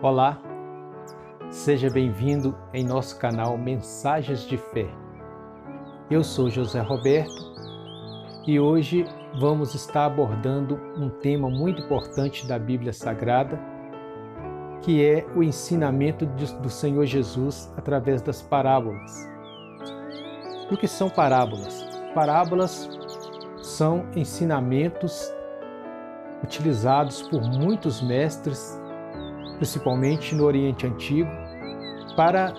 Olá, seja bem-vindo em nosso canal Mensagens de Fé. Eu sou José Roberto e hoje vamos estar abordando um tema muito importante da Bíblia Sagrada, que é o ensinamento do Senhor Jesus através das parábolas. E o que são parábolas? Parábolas são ensinamentos utilizados por muitos mestres, principalmente no Oriente Antigo, para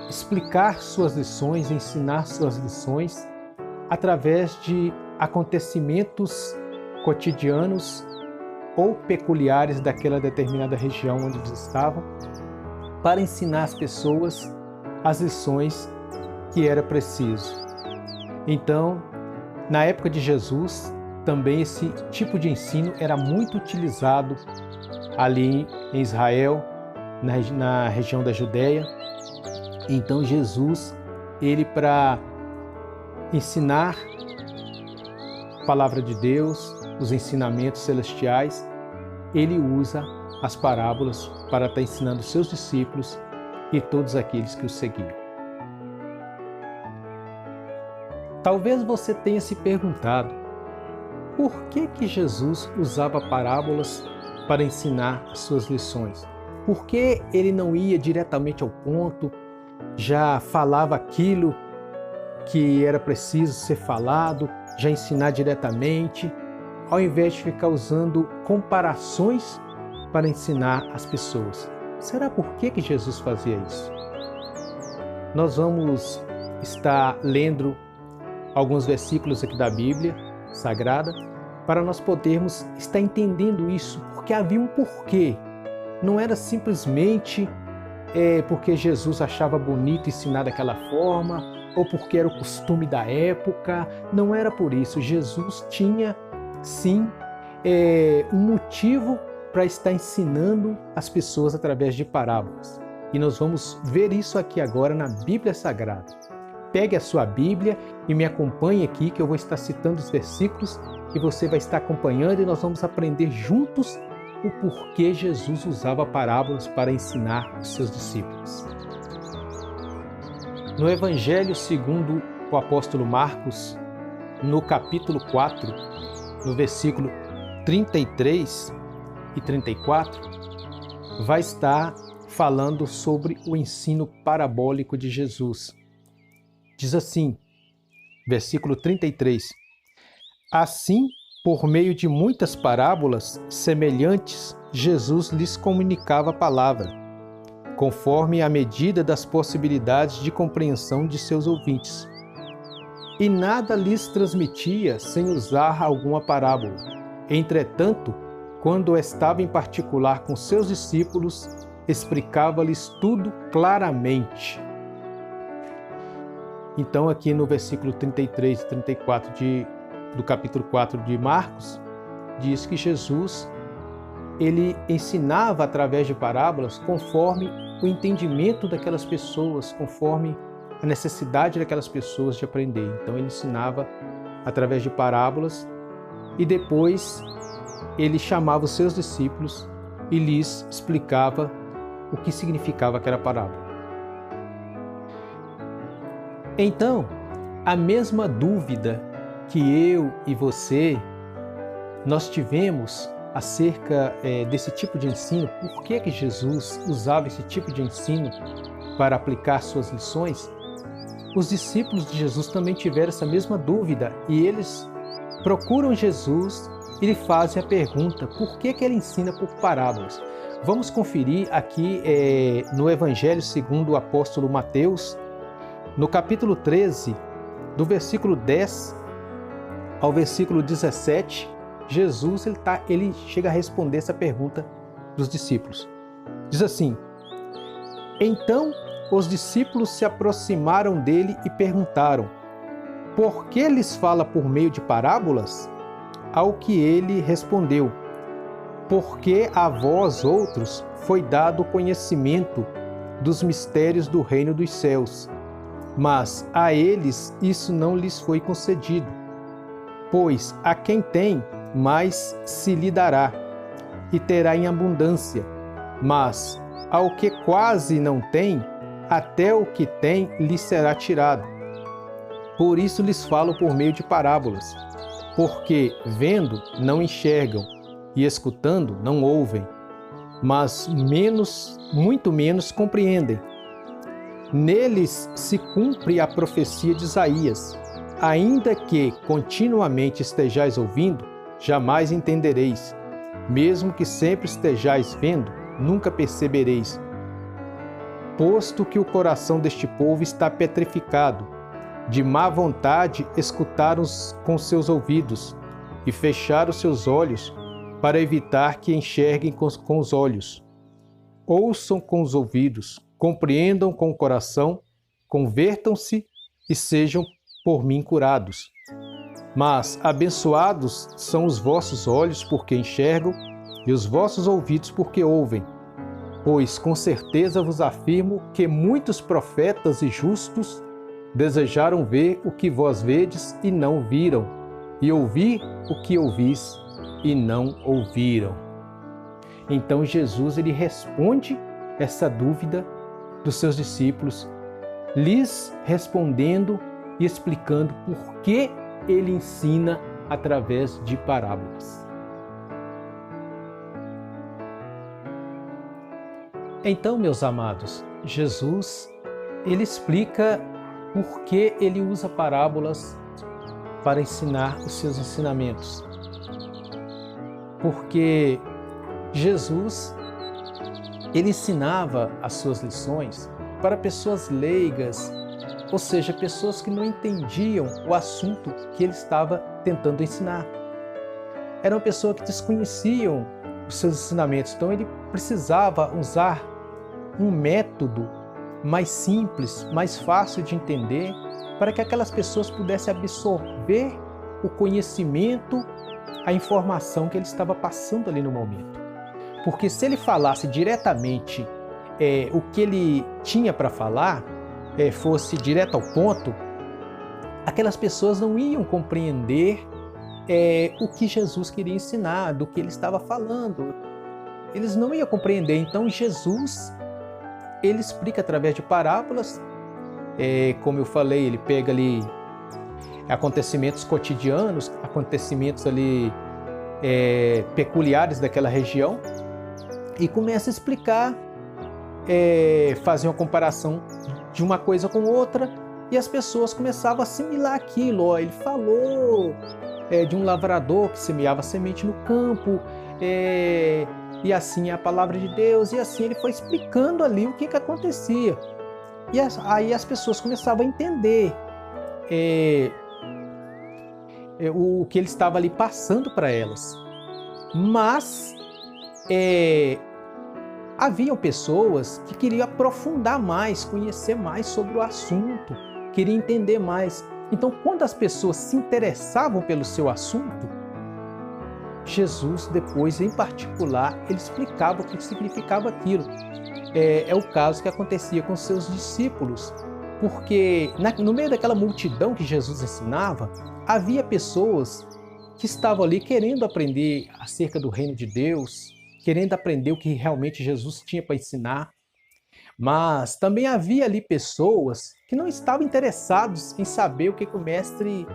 explicar suas lições, ensinar suas lições através de acontecimentos cotidianos ou peculiares daquela determinada região onde eles estavam, para ensinar as pessoas as lições que era preciso. Então, na época de Jesus, também esse tipo de ensino era muito utilizado ali em Israel, na região da Judéia. Então Jesus, para ensinar a palavra de Deus, os ensinamentos celestiais, ele usa as parábolas para estar ensinando seus discípulos e todos aqueles que o seguiam. Talvez você tenha se perguntado por que Jesus usava parábolas para ensinar as suas lições? Por que ele não ia diretamente ao ponto, já falava aquilo que era preciso ser falado, já ensinar diretamente, ao invés de ficar usando comparações para ensinar as pessoas? Será por que Jesus fazia isso? Nós vamos estar lendo alguns versículos aqui da Bíblia Sagrada para nós podermos estar entendendo isso, porque havia um porquê. Não era simplesmente porque Jesus achava bonito ensinar daquela forma ou porque era o costume da época. Não era por isso. Jesus tinha, sim, um motivo para estar ensinando as pessoas através de parábolas. E nós vamos ver isso aqui agora na Bíblia Sagrada. Pegue a sua Bíblia e me acompanhe aqui, que eu vou estar citando os versículos e você vai estar acompanhando e nós vamos aprender juntos o porquê Jesus usava parábolas para ensinar os seus discípulos. No Evangelho segundo o apóstolo Marcos, no capítulo 4, no versículo 33 e 34, vai estar falando sobre o ensino parabólico de Jesus. Diz assim, versículo 33, assim, por meio de muitas parábolas semelhantes, Jesus lhes comunicava a palavra, conforme a medida das possibilidades de compreensão de seus ouvintes. E nada lhes transmitia sem usar alguma parábola. Entretanto, quando estava em particular com seus discípulos, explicava-lhes tudo claramente. Então, aqui no versículo 33 e 34 do capítulo 4 de Marcos, diz que Jesus, ele ensinava através de parábolas conforme o entendimento daquelas pessoas, conforme a necessidade daquelas pessoas de aprender. Então, ele ensinava através de parábolas e depois ele chamava os seus discípulos e lhes explicava o que significava aquela parábola. Então, a mesma dúvida que eu e você, nós tivemos acerca desse tipo de ensino, por que Jesus usava esse tipo de ensino para aplicar suas lições, os discípulos de Jesus também tiveram essa mesma dúvida e eles procuram Jesus e lhe fazem a pergunta, por que ele ensina por parábolas? Vamos conferir aqui no Evangelho segundo o apóstolo Mateus, no capítulo 13, do versículo 10 ao versículo 17, Jesus ele chega a responder essa pergunta dos discípulos. Diz assim, então os discípulos se aproximaram dele e perguntaram, por que lhes fala por meio de parábolas? Ao que ele respondeu, porque a vós outros foi dado o conhecimento dos mistérios do reino dos céus, mas a eles isso não lhes foi concedido. Pois a quem tem, mais se lhe dará, e terá em abundância, mas ao que quase não tem, até o que tem lhe será tirado. Por isso lhes falo por meio de parábolas, porque vendo não enxergam e escutando não ouvem, mas muito menos compreendem. Neles se cumpre a profecia de Isaías: ainda que continuamente estejais ouvindo, jamais entendereis. Mesmo que sempre estejais vendo, nunca percebereis. Posto que o coração deste povo está petrificado, de má vontade escutaram com seus ouvidos e fecharam seus olhos para evitar que enxerguem com os olhos. Ouçam com os ouvidos, compreendam com o coração, convertam-se e sejam por mim curados. Mas abençoados são os vossos olhos porque enxergam e os vossos ouvidos porque ouvem. Pois com certeza vos afirmo que muitos profetas e justos desejaram ver o que vós vedes e não viram, e ouvir o que ouvis e não ouviram. Então Jesus ele responde essa dúvida dos seus discípulos, lhes respondendo e explicando por que ele ensina através de parábolas. Então, meus amados, Jesus ele explica por que ele usa parábolas para ensinar os seus ensinamentos. Porque Jesus ele ensinava as suas lições para pessoas leigas, ou seja, pessoas que não entendiam o assunto que ele estava tentando ensinar. Eram pessoas que desconheciam os seus ensinamentos, então ele precisava usar um método mais simples, mais fácil de entender, para que aquelas pessoas pudessem absorver o conhecimento, a informação que ele estava passando ali no momento. Porque se ele falasse diretamente o que ele tinha para falar, fosse direto ao ponto, aquelas pessoas não iam compreender o que Jesus queria ensinar, do que ele estava falando. Eles não iam compreender. Então Jesus ele explica através de parábolas, como eu falei, ele pega ali acontecimentos cotidianos, acontecimentos ali peculiares daquela região e começa a explicar, fazer uma comparação de uma coisa com outra e as pessoas começavam a assimilar aquilo. Ele falou de um lavrador que semeava semente no campo, e assim é a palavra de Deus, e assim ele foi explicando ali o que acontecia. E aí as pessoas começavam a entender o que ele estava ali passando para elas. Mas haviam pessoas que queriam aprofundar mais, conhecer mais sobre o assunto, queriam entender mais. Então, quando as pessoas se interessavam pelo seu assunto, Jesus, depois, em particular, ele explicava o que significava aquilo. É o caso que acontecia com seus discípulos, porque no meio daquela multidão que Jesus ensinava, havia pessoas que estavam ali querendo aprender acerca do reino de Deus, querendo aprender o que realmente Jesus tinha para ensinar. Mas também havia ali pessoas que não estavam interessados em saber o que o mestre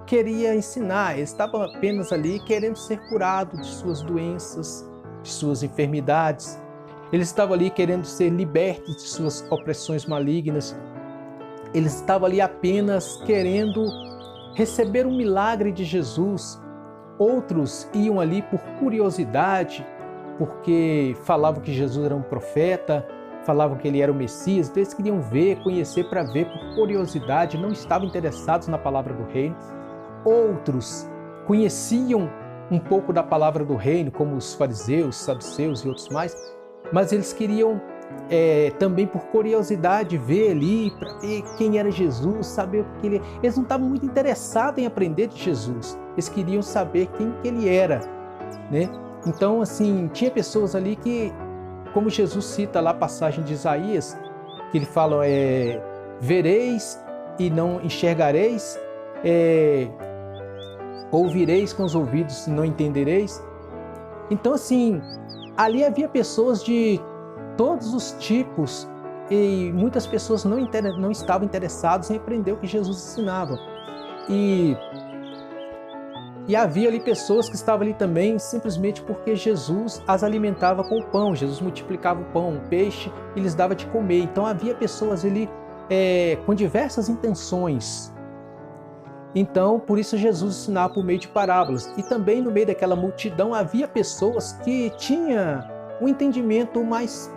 queria ensinar. Eles estavam apenas ali querendo ser curados de suas doenças, de suas enfermidades. Eles estavam ali querendo ser libertos de suas opressões malignas. Eles estavam ali apenas querendo receber um milagre de Jesus. Outros iam ali por curiosidade, porque falavam que Jesus era um profeta, falavam que ele era o Messias, então eles queriam ver, conhecer para ver por curiosidade, não estavam interessados na palavra do reino. Outros conheciam um pouco da palavra do reino, como os fariseus, saduceus e outros mais, mas eles queriam também por curiosidade ver ali, para ver quem era Jesus, saber o que ele... Eles não estavam muito interessados em aprender de Jesus, eles queriam saber quem que ele era, né? Então, assim, tinha pessoas ali que, como Jesus cita lá a passagem de Isaías, que ele fala, vereis e não enxergareis, ouvireis com os ouvidos e não entendereis. Então, assim, ali havia pessoas de todos os tipos, e muitas pessoas não estavam interessadas em aprender o que Jesus ensinava. E havia ali pessoas que estavam ali também simplesmente porque Jesus as alimentava com o pão. Jesus multiplicava o pão, o peixe e lhes dava de comer. Então havia pessoas ali com diversas intenções. Então, por isso Jesus ensinava por meio de parábolas. E também no meio daquela multidão havia pessoas que tinham um entendimento mais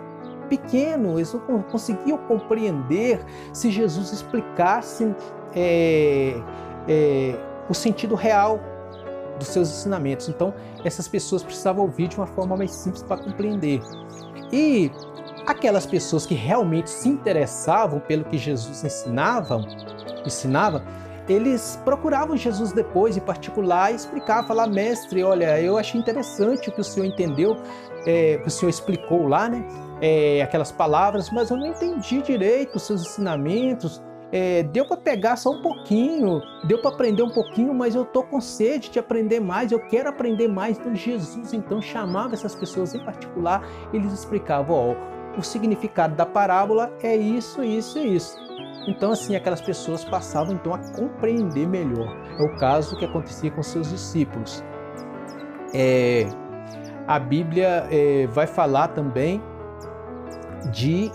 pequeno, eles não conseguiam compreender se Jesus explicasse o sentido real dos seus ensinamentos. Então, essas pessoas precisavam ouvir de uma forma mais simples para compreender. E aquelas pessoas que realmente se interessavam pelo que Jesus ensinava, eles procuravam Jesus depois, em particular, e explicavam, falar: mestre, olha, eu achei interessante o que o senhor entendeu, que o senhor explicou lá, né? Aquelas palavras, mas eu não entendi direito os seus ensinamentos. Deu para pegar só um pouquinho, deu para aprender um pouquinho, mas eu estou com sede de aprender mais, eu quero aprender mais. Então Jesus então chamava essas pessoas em particular, eles explicavam: o significado da parábola é isso, isso e isso. Então assim, aquelas pessoas passavam então a compreender melhor. É o caso que acontecia com seus discípulos. A Bíblia vai falar também de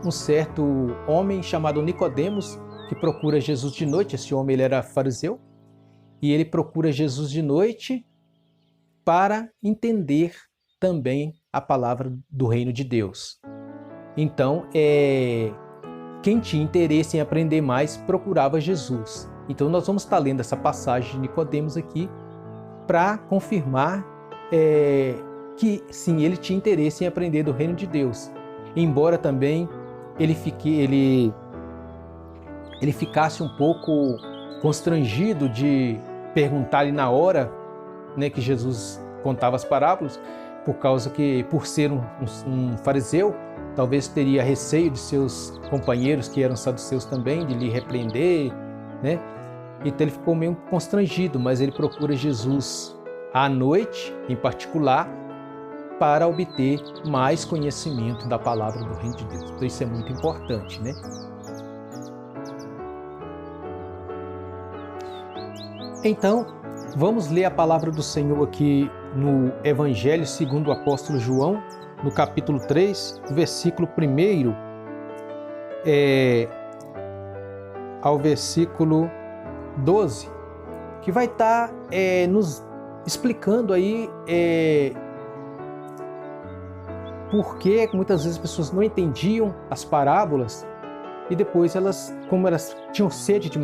um certo homem chamado Nicodemos, que procura Jesus de noite. Esse homem ele era fariseu, e ele procura Jesus de noite para entender também a palavra do reino de Deus. Então, quem tinha interesse em aprender mais procurava Jesus. Então nós vamos estar lendo essa passagem de Nicodemos aqui para confirmar que sim, ele tinha interesse em aprender do reino de Deus. Embora também ele ficasse um pouco constrangido de perguntar ali na hora, né, que Jesus contava as parábolas, por ser um fariseu, talvez teria receio de seus companheiros que eram saduceus também, de lhe repreender, né? Então ele ficou meio constrangido, mas ele procura Jesus à noite, em particular, para obter mais conhecimento da palavra do reino de Deus. Então isso é muito importante, né? Então, vamos ler a palavra do Senhor aqui no Evangelho segundo o apóstolo João, no capítulo 3, versículo 1 ao versículo 12, que vai estar nos explicando aí por que muitas vezes as pessoas não entendiam as parábolas e depois como elas tinham sede de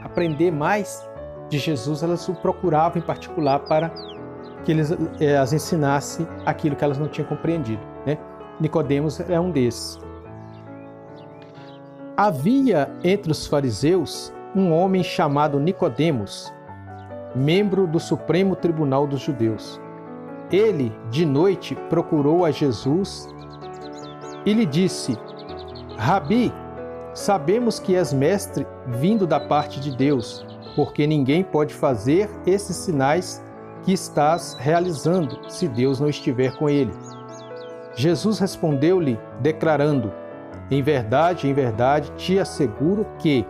aprender mais de Jesus, elas o procuravam em particular para que ele as ensinasse aquilo que elas não tinham compreendido, né? Nicodemos é um desses. Havia entre os fariseus um homem chamado Nicodemos, membro do Supremo Tribunal dos Judeus. Ele, de noite, procurou a Jesus e lhe disse: Rabi, sabemos que és mestre vindo da parte de Deus, porque ninguém pode fazer esses sinais que estás realizando se Deus não estiver com ele. Jesus respondeu-lhe, declarando: em verdade, te asseguro que,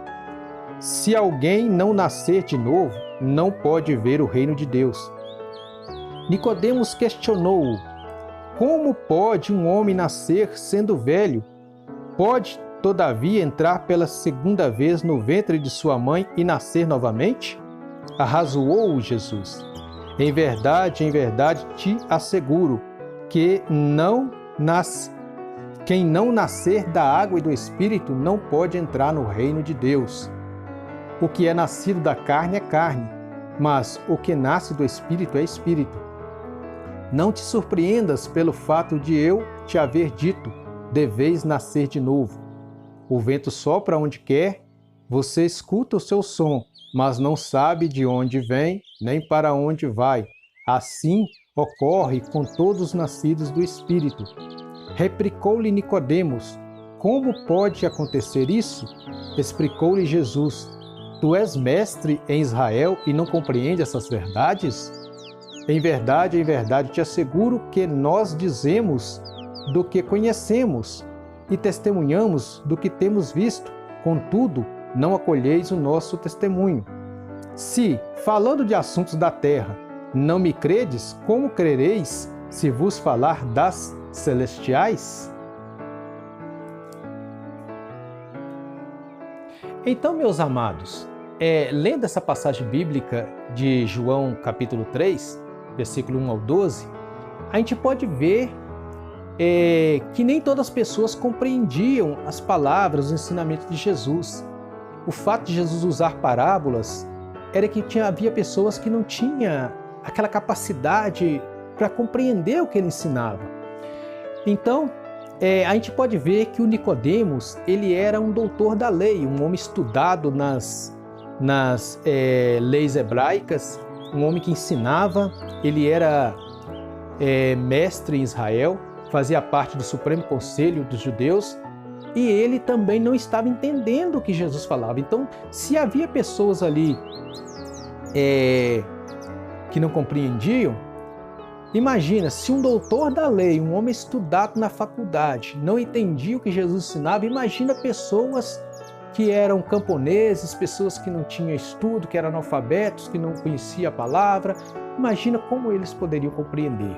se alguém não nascer de novo, não pode ver o reino de Deus. Nicodemos questionou-o: como pode um homem nascer sendo velho? Pode, todavia, entrar pela segunda vez no ventre de sua mãe e nascer novamente? Arrazoou Jesus: em verdade, te asseguro que quem não nascer da água e do Espírito não pode entrar no reino de Deus. O que é nascido da carne é carne, mas o que nasce do Espírito é Espírito. Não te surpreendas pelo fato de eu te haver dito: deveis nascer de novo. O vento sopra onde quer, você escuta o seu som, mas não sabe de onde vem, nem para onde vai. Assim ocorre com todos os nascidos do Espírito. Replicou-lhe Nicodemos: como pode acontecer isso? Explicou-lhe Jesus: tu és mestre em Israel e não compreende essas verdades? Em verdade, te asseguro que nós dizemos do que conhecemos e testemunhamos do que temos visto, contudo, não acolheis o nosso testemunho. Se, falando de assuntos da terra, não me credes, como crereis se vos falar das celestiais? Então, meus amados, lendo essa passagem bíblica de João capítulo 3, versículo 1 ao 12, a gente pode ver que nem todas as pessoas compreendiam as palavras, os ensinamentos de Jesus. O fato de Jesus usar parábolas era que havia pessoas que não tinham aquela capacidade para compreender o que ele ensinava. Então, a gente pode ver que o Nicodemos, ele era um doutor da lei, um homem estudado nas leis hebraicas, um homem que ensinava, ele era mestre em Israel, fazia parte do Supremo Conselho dos Judeus, e ele também não estava entendendo o que Jesus falava. Então, se havia pessoas ali que não compreendiam, imagina, se um doutor da lei, um homem estudado na faculdade, não entendia o que Jesus ensinava, imagina pessoas que eram camponeses, pessoas que não tinham estudo, que eram analfabetos, que não conheciam a palavra. Imagina como eles poderiam compreender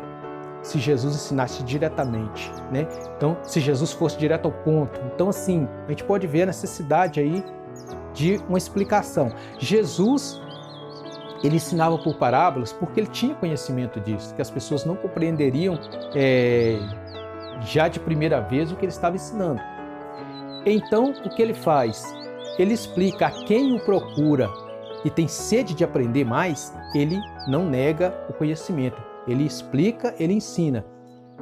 se Jesus ensinasse diretamente, né? Então, se Jesus fosse direto ao ponto. Então, assim, a gente pode ver a necessidade aí de uma explicação. Jesus, ele ensinava por parábolas porque ele tinha conhecimento disso, que as pessoas não compreenderiam já de primeira vez o que ele estava ensinando. Então, o que ele faz? Ele explica a quem o procura e tem sede de aprender mais, ele não nega o conhecimento. Ele explica, ele ensina.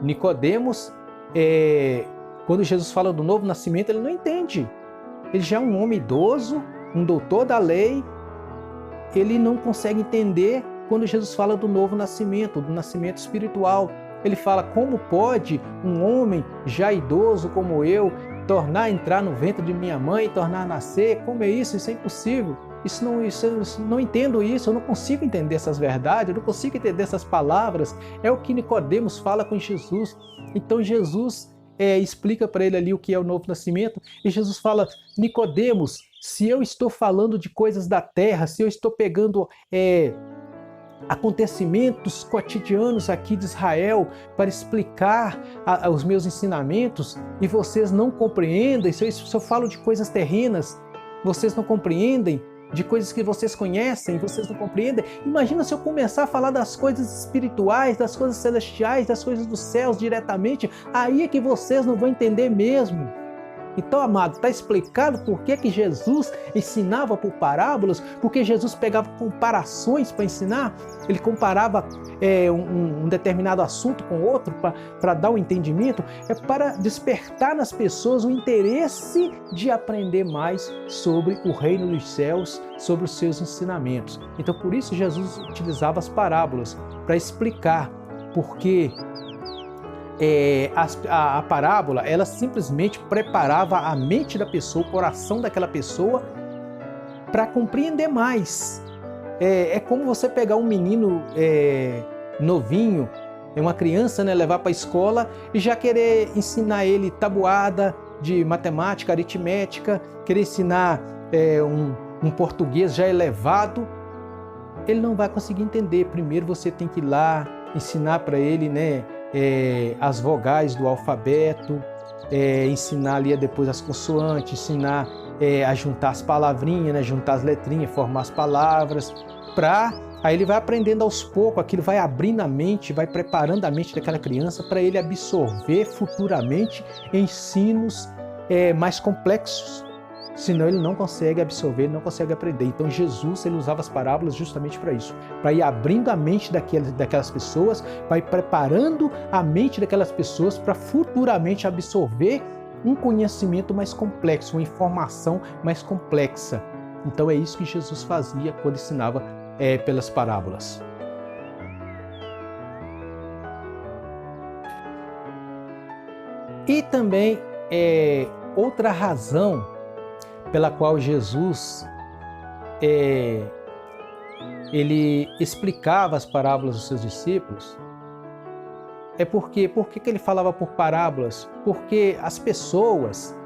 Nicodemos, quando Jesus fala do novo nascimento, ele não entende. Ele já é um homem idoso, um doutor da lei, ele não consegue entender quando Jesus fala do novo nascimento, do nascimento espiritual. Ele fala, como pode um homem já idoso como eu entrar no ventre de minha mãe e tornar a nascer? Como é isso? Isso é impossível. Eu não entendo isso, eu não consigo entender essas verdades, eu não consigo entender essas palavras. É o que Nicodemos fala com Jesus. Então Jesus explica para ele ali o que é o novo nascimento, e Jesus fala, Nicodemos, se eu estou falando de coisas da terra, se eu estou pegando acontecimentos cotidianos aqui de Israel para explicar os meus ensinamentos, e vocês não compreendem, se eu falo de coisas terrenas, vocês não compreendem, de coisas que vocês conhecem, vocês não compreendem. Imagina se eu começar a falar das coisas espirituais, das coisas celestiais, das coisas dos céus diretamente, aí é que vocês não vão entender mesmo. Então, amado, está explicado por que Jesus ensinava por parábolas, porque Jesus pegava comparações para ensinar, ele comparava um determinado assunto com outro para dar o entendimento, para despertar nas pessoas o interesse de aprender mais sobre o reino dos céus, sobre os seus ensinamentos. Então, por isso Jesus utilizava as parábolas para explicar, porque a parábola, ela simplesmente preparava a mente da pessoa, o coração daquela pessoa para compreender mais. É como você pegar um menino novinho, uma criança, né, levar para a escola e já querer ensinar ele tabuada de matemática, aritmética, querer ensinar um português já elevado. Ele não vai conseguir entender. Primeiro você tem que ir lá ensinar para ele, né, as vogais do alfabeto, ensinar ali depois as consoantes, ensinar a juntar as palavrinhas, né, juntar as letrinhas, formar as palavras, aí ele vai aprendendo aos poucos, aquilo vai abrindo a mente, vai preparando a mente daquela criança para ele absorver futuramente ensinos mais complexos. Senão ele não consegue absorver, ele não consegue aprender. Então Jesus, ele usava as parábolas justamente para isso, para ir abrindo a mente daquelas pessoas, para ir preparando a mente daquelas pessoas para futuramente absorver um conhecimento mais complexo, uma informação mais complexa. Então é isso que Jesus fazia quando ensinava pelas parábolas. E também outra razão pela qual Jesus ele explicava as parábolas aos seus discípulos é porque, por que ele falava por parábolas? Porque as pessoas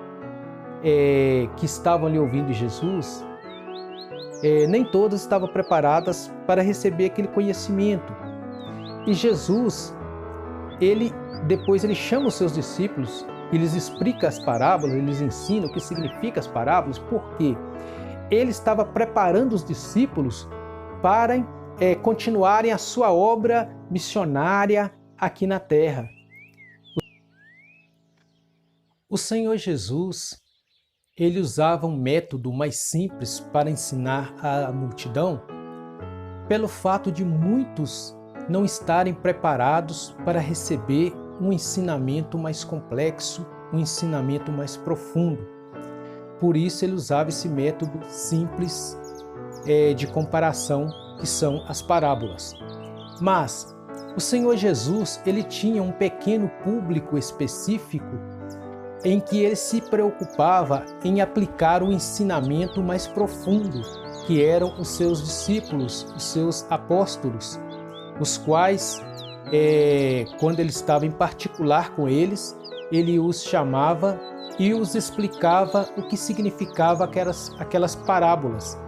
que estavam ali ouvindo Jesus, nem todas estavam preparadas para receber aquele conhecimento. E Jesus, depois ele chama os seus discípulos, ele explica as parábolas, ele lhes ensina o que significa as parábolas, porque ele estava preparando os discípulos para continuarem a sua obra missionária aqui na terra. O Senhor Jesus, ele usava um método mais simples para ensinar a multidão, pelo fato de muitos não estarem preparados para receber um ensinamento mais complexo, um ensinamento mais profundo. Por isso ele usava esse método simples de comparação, que são as parábolas. Mas o Senhor Jesus, ele tinha um pequeno público específico em que ele se preocupava em aplicar o ensinamento mais profundo, que eram os seus discípulos, os seus apóstolos, os quais, quando ele estava em particular com eles, ele os chamava e os explicava o que significava aquelas parábolas.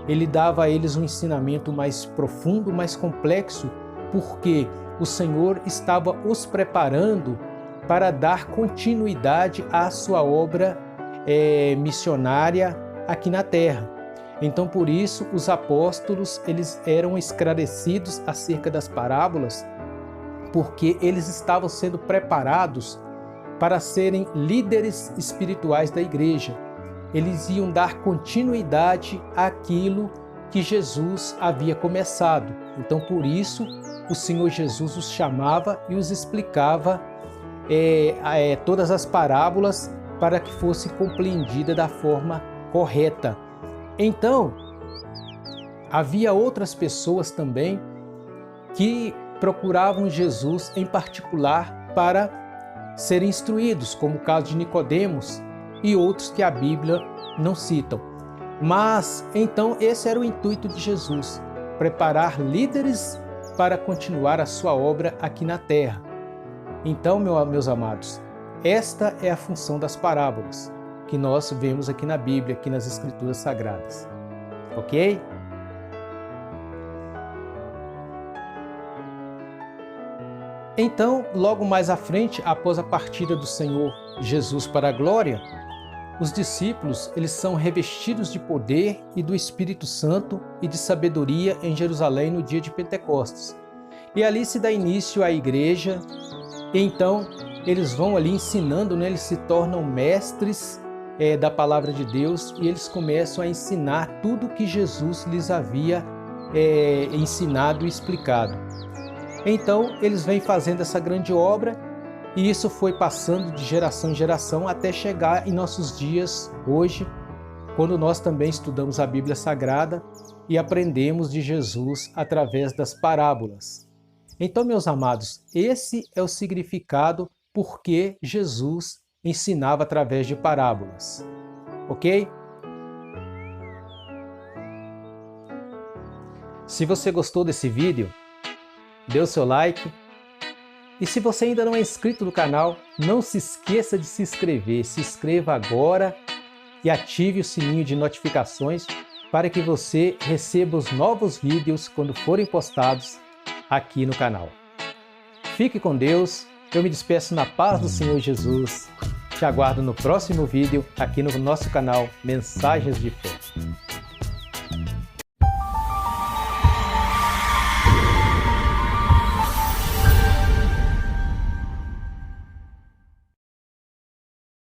Ele dava a eles um ensinamento mais profundo, mais complexo, porque o Senhor estava os preparando para dar continuidade à sua obra missionária aqui na terra. Então, por isso, os apóstolos eles eram esclarecidos acerca das parábolas, porque eles estavam sendo preparados para serem líderes espirituais da igreja. Eles iam dar continuidade àquilo que Jesus havia começado. Então, por isso, o Senhor Jesus os chamava e os explicava todas as parábolas para que fosse compreendida da forma correta. Então, havia outras pessoas também que procuravam Jesus em particular para serem instruídos, como o caso de Nicodemos e outros que a Bíblia não citam. Mas, então, esse era o intuito de Jesus, preparar líderes para continuar a sua obra aqui na terra. Então, meus amados, esta é a função das parábolas que nós vemos aqui na Bíblia, aqui nas Escrituras Sagradas. Ok? Então, logo mais à frente, após a partida do Senhor Jesus para a glória, os discípulos eles são revestidos de poder e do Espírito Santo e de sabedoria em Jerusalém no dia de Pentecostes. E ali se dá início à igreja, e então eles vão ali ensinando, né? Eles se tornam mestres da palavra de Deus e eles começam a ensinar tudo que Jesus lhes havia ensinado e explicado. Então eles vêm fazendo essa grande obra e isso foi passando de geração em geração até chegar em nossos dias hoje, quando nós também estudamos a Bíblia Sagrada e aprendemos de Jesus através das parábolas. Então, meus amados, esse é o significado por que Jesus ensinava através de parábolas. Ok? Se você gostou desse vídeo, dê o seu like. E se você ainda não é inscrito no canal, não se esqueça de se inscrever. Se inscreva agora e ative o sininho de notificações para que você receba os novos vídeos quando forem postados aqui no canal. Fique com Deus, eu me despeço na paz do Senhor Jesus. Te aguardo no próximo vídeo aqui no nosso canal Mensagens de Fé.